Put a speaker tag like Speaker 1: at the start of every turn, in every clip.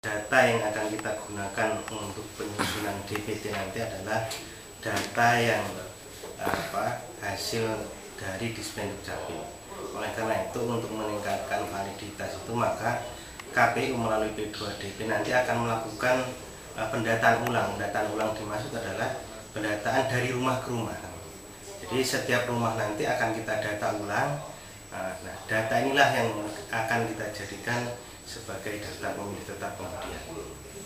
Speaker 1: Data yang akan kita gunakan untuk penyusunan DPT nanti adalah data yang hasil dari Dispendik Capil. Oleh karena itu, untuk meningkatkan validitas itu, maka KPU melalui P2DP nanti akan melakukan pendataan ulang. Pendataan ulang dimaksud adalah pendataan dari rumah ke rumah. Jadi setiap rumah nanti akan kita data ulang. Nah, data inilah yang akan kita jadikan sebagai daftar pemilih tetap kemudian.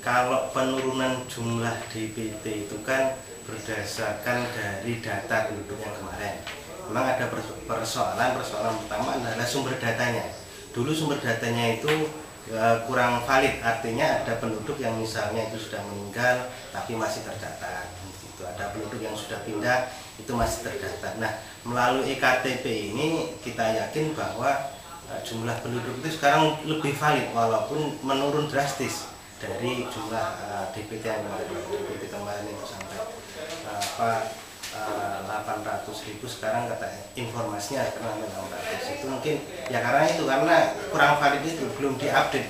Speaker 1: Kalau penurunan jumlah DPT itu kan berdasarkan dari data penduduk yang kemarin. Memang ada persoalan pertama adalah sumber datanya. Dulu sumber datanya itu kurang valid, artinya ada penduduk yang misalnya itu sudah meninggal tapi masih tercatat. Itu ada penduduk yang sudah pindah itu masih terdata. Nah, melalui eKTP ini kita yakin bahwa jumlah penduduk itu sekarang lebih valid walaupun menurun drastis dari jumlah DPT yang DPT kemarin itu sampai 800.000, sekarang kata informasinya sekarang 600. Itu mungkin ya karena kurang valid, itu belum diupdate.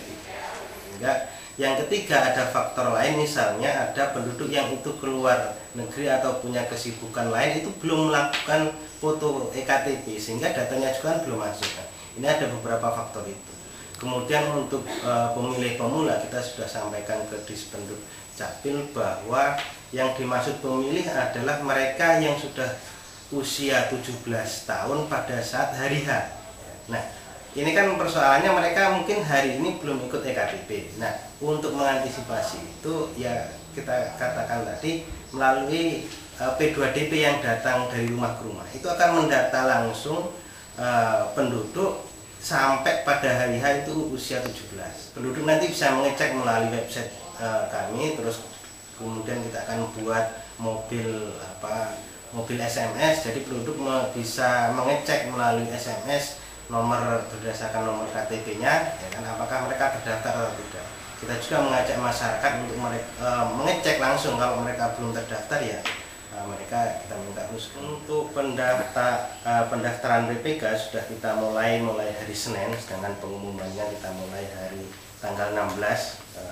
Speaker 1: Yang ketiga, ada faktor lain, misalnya ada penduduk yang itu keluar negeri atau punya kesibukan lain, itu belum melakukan foto eKTP sehingga datanya juga belum masuk. Ini ada beberapa faktor itu. Kemudian untuk pemilih pemula, kita sudah sampaikan ke Dispendik Capil bahwa yang dimaksud pemilih adalah mereka yang sudah usia 17 tahun pada saat hari H. Nah, ini kan persoalannya mereka mungkin hari ini belum ikut eKTP. Nah, untuk mengantisipasi itu ya kita katakan tadi melalui P2DP yang datang dari rumah ke rumah itu akan mendata langsung penduduk sampai pada hari H itu usia 17. Penduduk nanti bisa mengecek melalui website kami, terus kemudian kita akan buat mobil SMS. Jadi penduduk bisa mengecek melalui SMS nomor berdasarkan nomor KTP-nya, ya kan, apakah mereka terdaftar atau tidak. Kita juga mengajak masyarakat untuk mengecek langsung. Kalau mereka belum terdaftar ya mereka kita minta terus. Untuk pendaftaran PPK sudah kita mulai hari Senin, sedangkan pengumumannya kita mulai hari tanggal 16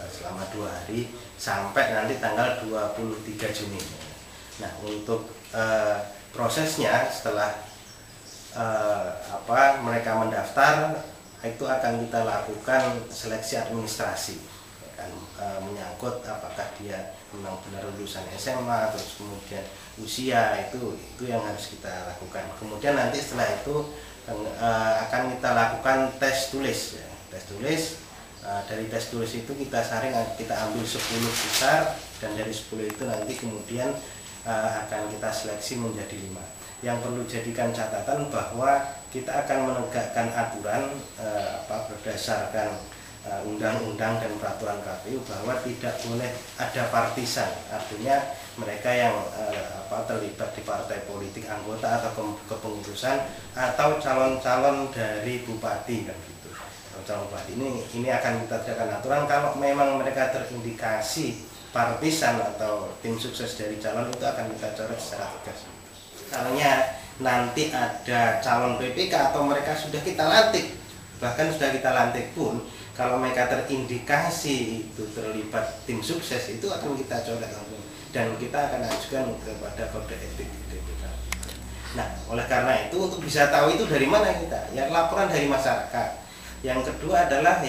Speaker 1: selama 2 hari sampai nanti tanggal 23 Juni. Nah, untuk prosesnya setelah mereka mendaftar itu akan kita lakukan seleksi administrasi, kan, menyangkut apakah dia memang benar lulusan SMA, terus kemudian usia, itu yang harus kita lakukan. Kemudian nanti setelah itu akan kita lakukan tes tulis, ya. Tes tulis, dari tes tulis itu kita saring, kita ambil 10 besar, dan dari 10 itu nanti kemudian akan kita seleksi menjadi 5. Yang perlu jadikan catatan bahwa kita akan menegakkan aturan berdasarkan undang-undang dan peraturan KPU bahwa tidak boleh ada partisan, artinya mereka yang terlibat di partai politik, anggota atau kepengurusan, atau calon-calon dari bupati, kan gitu. Calon bupati ini akan kita tegakkan aturan. Kalau memang mereka terindikasi partisan atau tim sukses dari calon, itu akan kita coret secara tegas. Misalnya nanti ada calon PPK atau mereka sudah kita lantik, bahkan sudah kita lantik pun, kalau mereka terindikasi itu terlibat tim sukses, itu akan kita coret langsung dan kita akan ajukan kepada kode etik DPK. Nah, oleh karena itu, untuk bisa tahu itu dari mana kita, ya laporan dari masyarakat. Yang kedua adalah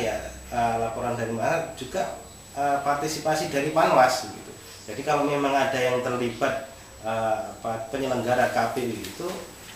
Speaker 1: laporan dari masyarakat, juga partisipasi dari Panwas gitu. Jadi kalau memang ada yang terlibat penyelenggara KPU itu,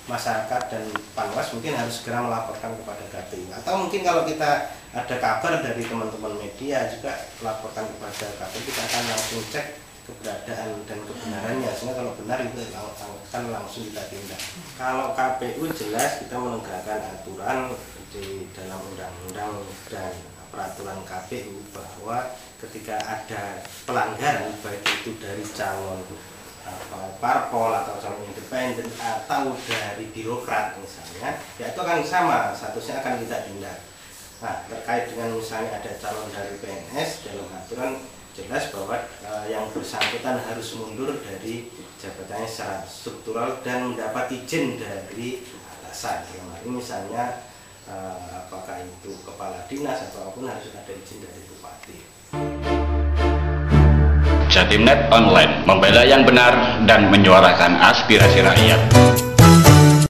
Speaker 1: masyarakat dan Panwas mungkin harus segera melaporkan kepada KPU, atau mungkin kalau kita ada kabar dari teman-teman media juga laporkan kepada KPU, kita akan langsung cek keberadaan dan kebenarannya, sehingga kalau benar itu akan langsung kita tindak. Kalau KPU jelas kita menegakkan aturan di dalam undang-undang dan peraturan KPU bahwa ketika ada pelanggaran, baik itu dari calon parpol atau calon independen atau dari birokrat misalnya, ya itu akan sama, statusnya akan kita tindak. Nah, terkait dengan misalnya ada calon dari PNS, dalam aturan jelas bahwa yang bersangkutan harus mundur dari jabatannya secara struktural dan mendapat izin dari atasan. Ini misalnya apakah itu kepala dinas atau apapun harus ada izin dari bupati.
Speaker 2: Jatimnet Online, membela yang benar dan menyuarakan aspirasi rakyat.